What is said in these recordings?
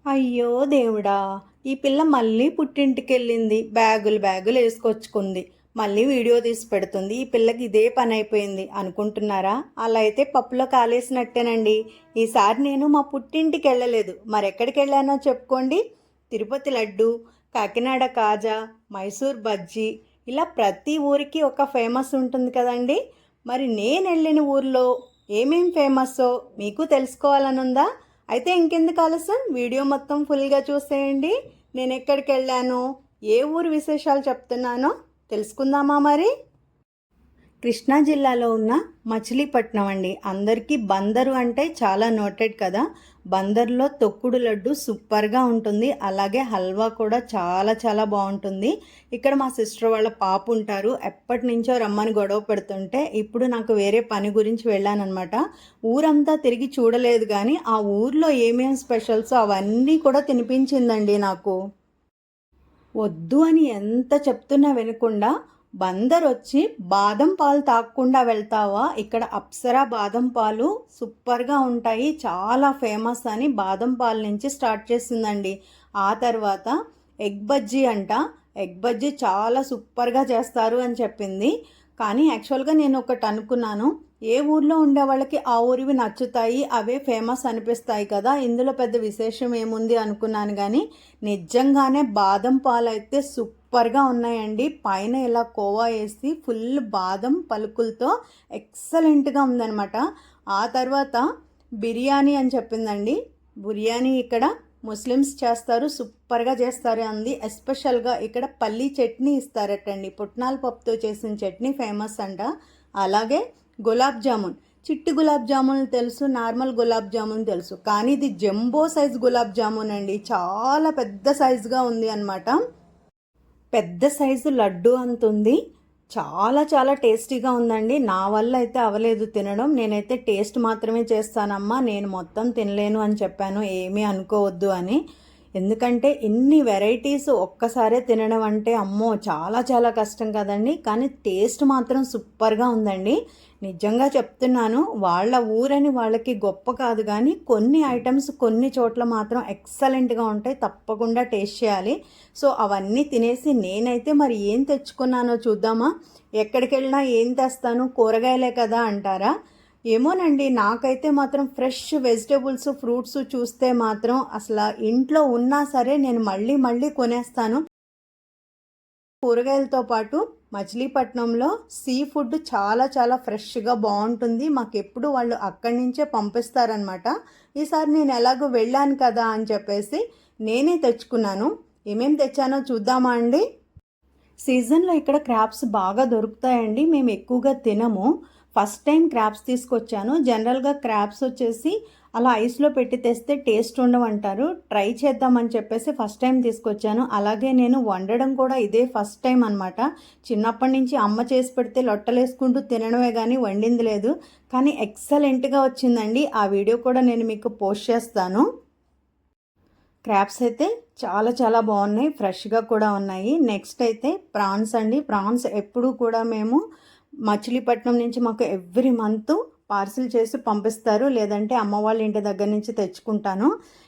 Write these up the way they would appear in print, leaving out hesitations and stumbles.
అయ్యో దేవుడా! ఈ పిల్ల మళ్ళీ పుట్టింటికెళ్ళింది. బ్యాగులు బ్యాగులు ఏసుకొచ్చుకుంది. మళ్ళీ వీడియో తీసి పెడుతుంది. ఈ పిల్లకి ఇదే పనైపోయింది అనుకుంటున్నారా? అలా అయితే పప్పులో కాలేసినట్టేనండి. ఈసారి నేను మా పుట్టింటికెళ్ళలేదు. మరెక్కడికెళ్ళానో చెప్పుకోండి. తిరుపతి లడ్డు, కాకినాడ కాజా, మైసూర్ బజ్జీ ఇలా ప్రతి ఊరికి ఒక ఫేమస్ ఉంటుంది కదండీ! మరి నేనెళ్ళిన ఊర్లో ఏమేం ఫేమస్సో మీకు తెలుసుకోవాలనుందా? అయితే ఇంకెందుకు ఆలస్యం, వీడియో మొత్తం ఫుల్గా చూసేయండి. నేను ఎక్కడికి వెళ్ళానో, ఏ ఊరు విశేషాలు చెప్తున్నానో తెలుసుకుందామా మరి. కృష్ణా జిల్లాలో ఉన్న మచిలీపట్నం అండి. అందరికీ బందరు అంటే చాలా నోటెడ్ కదా. బందర్లో తొక్కుడు లడ్డు సూపర్గా ఉంటుంది. అలాగే హల్వా కూడా చాలా చాలా బాగుంటుంది. ఇక్కడ మా సిస్టర్ వాళ్ళ పాప ఉంటారు. ఎప్పటి నుంచో రమ్మని గొడవ పెడుతుంటే ఇప్పుడు నాకు వేరే పని గురించి వెళ్ళానమాట. ఊరంతా తిరిగి చూడలేదు కానీ ఆ ఊర్లో ఏమేమి స్పెషల్స్ అవన్నీ కూడా తినిపించిందండి నాకు. వద్దు అని ఎంత చెప్తున్నా వినకుండా బందర్ వచ్చి బాదం పాలు తాగకుండా వెళ్తావా, ఇక్కడ అప్సరా బాదం పాలు సూపర్గా ఉంటాయి, చాలా ఫేమస్ అని బాదం పాలు నుంచి స్టార్ట్ చేసిందండి. ఆ తర్వాత ఎగ్ బజ్జీ అంట. ఎగ్ బజ్జీ చాలా సూపర్గా చేస్తారు అని చెప్పింది. కానీ యాక్చువల్గా నేను ఒకటి అనుకున్నాను, ఏ ఊర్లో ఉండే వాళ్ళకి ఆ ఊరివి నచ్చుతాయి, అవే ఫేమస్ అనిపిస్తాయి కదా, ఇందులో పెద్ద విశేషం ఏముంది అనుకున్నాను. కానీ నిజంగానే బాదం పాలు అయితే సూపర్గా ఉన్నాయండి. పైన ఇలా కోవా వేసి ఫుల్ బాదం పలుకులతో ఎక్సలెంట్గా ఉందనమాట. ఆ తర్వాత బిర్యానీ అని చెప్పిందండి. బిర్యానీ ఇక్కడ ముస్లిమ్స్ చేస్తారు, సూపర్గా చేస్తారు అంది. ఎస్పెషల్గా ఇక్కడ పల్లీ చట్నీ ఇస్తారటండి. పుట్నాల పప్పుతో చేసిన చట్నీ ఫేమస్ అంట. అలాగే గులాబ్ జామున్, చిట్టి గులాబ్ జామున్ తెలుసు, నార్మల్ గులాబ్ జామున్ తెలుసు, కానీ ఇది జంబో సైజ్ గులాబ్ జామున్ అండి. చాలా పెద్ద సైజుగా ఉంది అనమాట. పెద్ద సైజు లడ్డు అంత ఉంది. చాలా చాలా టేస్టీగా ఉందండి. నా వల్ల అయితే అవ్వలేదు తినడం. నేనైతే టేస్ట్ మాత్రమే చేస్తానమ్మా, నేను మొత్తం తినలేను అని చెప్పాను. ఏమీ అనుకోవద్దు అని. ఎందుకంటే ఇన్ని వెరైటీస్ ఒక్కసారే తినడం అంటే అమ్మో చాలా చాలా కష్టం కదండి. కానీ టేస్ట్ మాత్రం సూపర్గా ఉందండి. నిజంగా చెప్తున్నాను, వాళ్ళ ఊరని వాళ్ళకి గొప్ప కాదు, కానీ కొన్ని ఐటమ్స్ కొన్ని చోట్ల మాత్రం ఎక్సలెంట్గా ఉంటాయి. తప్పకుండా టేస్ట్ చేయాలి. సో అవన్నీ తినేసి నేనైతే మరి ఏం తెచ్చుకున్నానో చూద్దామా. ఎక్కడికి వెళ్ళినా ఏం తెస్తాను, కూరగాయలే కదా అంటారా. ఏమోనండి, నాకైతే మాత్రం ఫ్రెష్ వెజిటేబుల్స్ ఫ్రూట్స్ చూస్తే మాత్రం అసలు ఇంట్లో ఉన్నా సరే నేను మళ్ళీ మళ్ళీ కొనేస్తాను. కూరగాయలతో పాటు మచిలీపట్నంలో సీ ఫుడ్ చాలా చాలా ఫ్రెష్గా బాగుంటుంది. మాకు ఎప్పుడు వాళ్ళు అక్కడి నుంచే పంపిస్తారనమాట. ఈసారి నేను ఎలాగో వెళ్ళాను కదా అని చెప్పేసి నేనే తెచ్చుకున్నాను. ఏమేమి తెచ్చానో చూద్దామా అండి. సీజన్లో ఇక్కడ క్రాబ్స్ బాగా దొరుకుతాయండి. మేము ఎక్కువగా తినము. ఫస్ట్ టైం క్రాబ్స్ తీసుకొచ్చాను. జనరల్గా క్రాబ్స్ వచ్చేసి అలా ఐస్లో పెట్టి తెస్తే టేస్ట్ ఉండవంటారు. ట్రై చేద్దామని చెప్పేసి ఫస్ట్ టైం తీసుకొచ్చాను. అలాగే నేను వండడం కూడా ఇదే ఫస్ట్ టైం అనమాట. చిన్నప్పటి నుంచి అమ్మ చేసి పెడితే లొట్టలేసుకుంటూ తినడమే కానీ వండింది లేదు. కానీ ఎక్సలెంట్గా వచ్చిందండి. ఆ వీడియో కూడా నేను మీకు పోస్ట్ చేస్తాను. క్రాబ్స్ అయితే చాలా చాలా బాగున్నాయి, ఫ్రెష్గా కూడా ఉన్నాయి. నెక్స్ట్ అయితే ప్రాన్స్ అండి. ప్రాన్స్ ఎప్పుడు కూడా మేము మచిలీపట్నం నుంచి మాకు ఎవ్రీ మంత్ పార్సిల్ చేసి పంపిస్తారు, లేదంటే అమ్మ వాళ్ళ ఇంటి దగ్గర నుంచి తెచ్చుకుంటాను.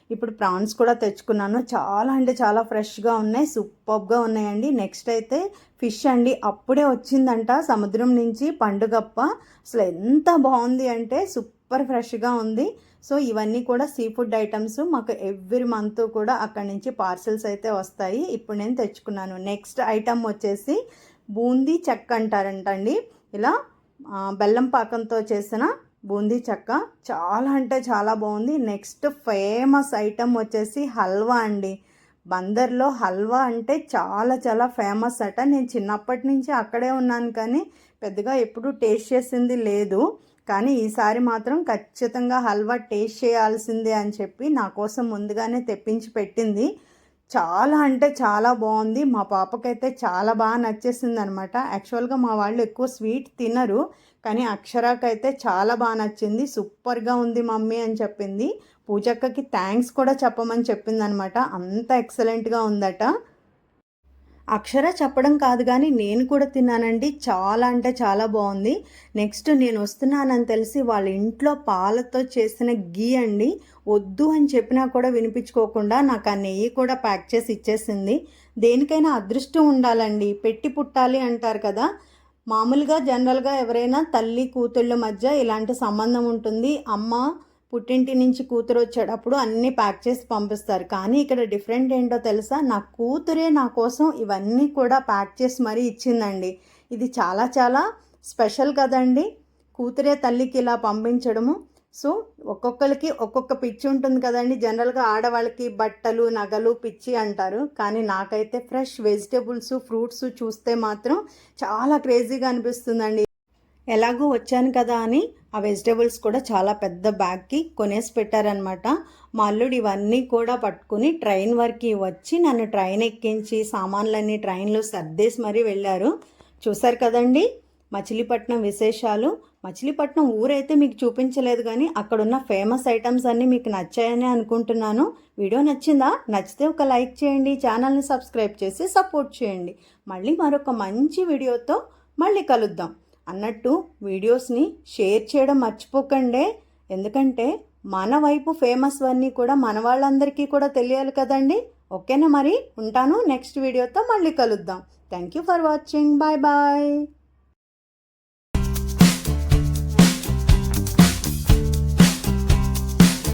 ఇప్పుడు ప్రాన్స్ కూడా తెచ్చుకున్నాను. చాలా అంటే చాలా ఫ్రెష్గా ఉన్నాయి, సూపర్గా ఉన్నాయండి. నెక్స్ట్ అయితే ఫిష్ అండి. అప్పుడే వచ్చిందంట సముద్రం నుంచి పండుగప్ప. అసలు ఎంత బాగుంది అంటే సూపర్ ఫ్రెష్గా ఉంది. సో ఇవన్నీ కూడా సీ ఫుడ్ ఐటమ్స్ మాకు ఎవ్రీ మంత్ కూడా అక్కడి నుంచి పార్సిల్స్ అయితే వస్తాయి. ఇప్పుడు నేను తెచ్చుకున్నాను. నెక్స్ట్ ఐటమ్ వచ్చేసి బూందీ చెక్క అంటారంటండి. ఇలా బెల్లం పాకంతో చేసిన బూందీ చెక్క చాలా అంటే చాలా బాగుంది. నెక్స్ట్ ఫేమస్ ఐటమ్ వచ్చేసి హల్వా అండి. బందర్లో హల్వా అంటే చాలా చాలా ఫేమస్ అట. నేను చిన్నప్పటి నుంచి అక్కడే ఉన్నాను కానీ పెద్దగా ఎప్పుడూ టేస్ట్ చేసింది లేదు. కానీ ఈసారి మాత్రం ఖచ్చితంగా హల్వా టేస్ట్ చేయాల్సిందే అని చెప్పి నా కోసం ముందుగానే తెప్పించి పెట్టింది. చాలా అంటే చాలా బాగుంది. మా పాపకైతే చాలా బాగా నచ్చేసింది అనమాట. యాక్చువల్గా మా వాళ్ళు ఎక్కువ స్వీట్ తినరు, కానీ అక్షరాకైతే చాలా బాగా నచ్చింది. సూపర్గా ఉంది మమ్మీ అని చెప్పింది. పూజక్కకి థ్యాంక్స్ కూడా చెప్పమని చెప్పింది అనమాట. అంత ఎక్సలెంట్గా ఉందట. అక్షర చెప్పడం కాదు కానీ నేను కూడా తిన్నానండి. చాలా అంటే చాలా బాగుంది. నెక్స్ట్ నేను వస్తున్నానని తెలిసి వాళ్ళ ఇంట్లో పాలతో చేసిన గీ అండి. వద్దు అని చెప్పినా కూడా వినిపించుకోకుండా నాకు ఆ నెయ్యి కూడా ప్యాక్ చేసి ఇచ్చేసింది. దేనికైనా అదృష్టం ఉండాలండి, పెట్టి పుట్టాలి అంటారు కదా. మామూలుగా జనరల్గా ఎవరైనా తల్లి కూతుళ్ళ మధ్య ఇలాంటి సంబంధం ఉంటుంది. అమ్మ పుట్టింటి నుంచి కూతురు వచ్చేటప్పుడు అన్నీ ప్యాక్ చేసి పంపిస్తారు. కానీ ఇక్కడ డిఫరెంట్ ఏంటో తెలుసా, నా కూతురే నా కోసం ఇవన్నీ కూడా ప్యాక్ చేసి మరీ ఇచ్చిందండి. ఇది చాలా చాలా స్పెషల్ కదండి, కూతురే తల్లికి ఇలా పంపించడము. సో ఒక్కొక్కరికి ఒక్కొక్క పిచ్చి ఉంటుంది కదండి. జనరల్గా ఆడవాళ్ళకి బట్టలు నగలు పిచ్చి అంటారు, కానీ నాకైతే ఫ్రెష్ వెజిటేబుల్స్ ఫ్రూట్స్ చూస్తే మాత్రం చాలా క్రేజీగా అనిపిస్తుందండి. ఎలాగో వచ్చాను కదా అని ఆ వెజిటేబుల్స్ కూడా చాలా పెద్ద బ్యాగ్కి కొనేసి పెట్టారనమాట. మా అల్లుడు ఇవన్నీ కూడా పట్టుకుని ట్రైన్ వరకు వచ్చి నన్ను ట్రైన్ ఎక్కించి సామాన్లన్నీ ట్రైన్లో సర్దేసి మరీ వెళ్ళారు. చూసారు కదండి మచిలీపట్నం విశేషాలు. మచిలీపట్నం ఊరైతే మీకు చూపించలేదు, కానీ అక్కడున్న ఫేమస్ ఐటమ్స్ అన్నీ మీకు నచ్చాయని అనుకుంటున్నాను. వీడియో నచ్చిందా? నచ్చితే ఒక లైక్ చేయండి, ఛానల్ని సబ్స్క్రైబ్ చేసి సపోర్ట్ చేయండి. మళ్ళీ మరొక మంచి వీడియోతో మళ్ళీ కలుద్దాం. అన్నట్టు వీడియోస్ని షేర్ చేయడం మర్చిపోకండి, ఎందుకంటే మన వైపు ఫేమస్ అన్నీ కూడా మన వాళ్ళందరికీ కూడా తెలియాలి కదండి. ఓకేనా, మరి ఉంటాను. నెక్స్ట్ వీడియోతో మళ్ళీ కలుద్దాం. Thank you for watching. Bye bye.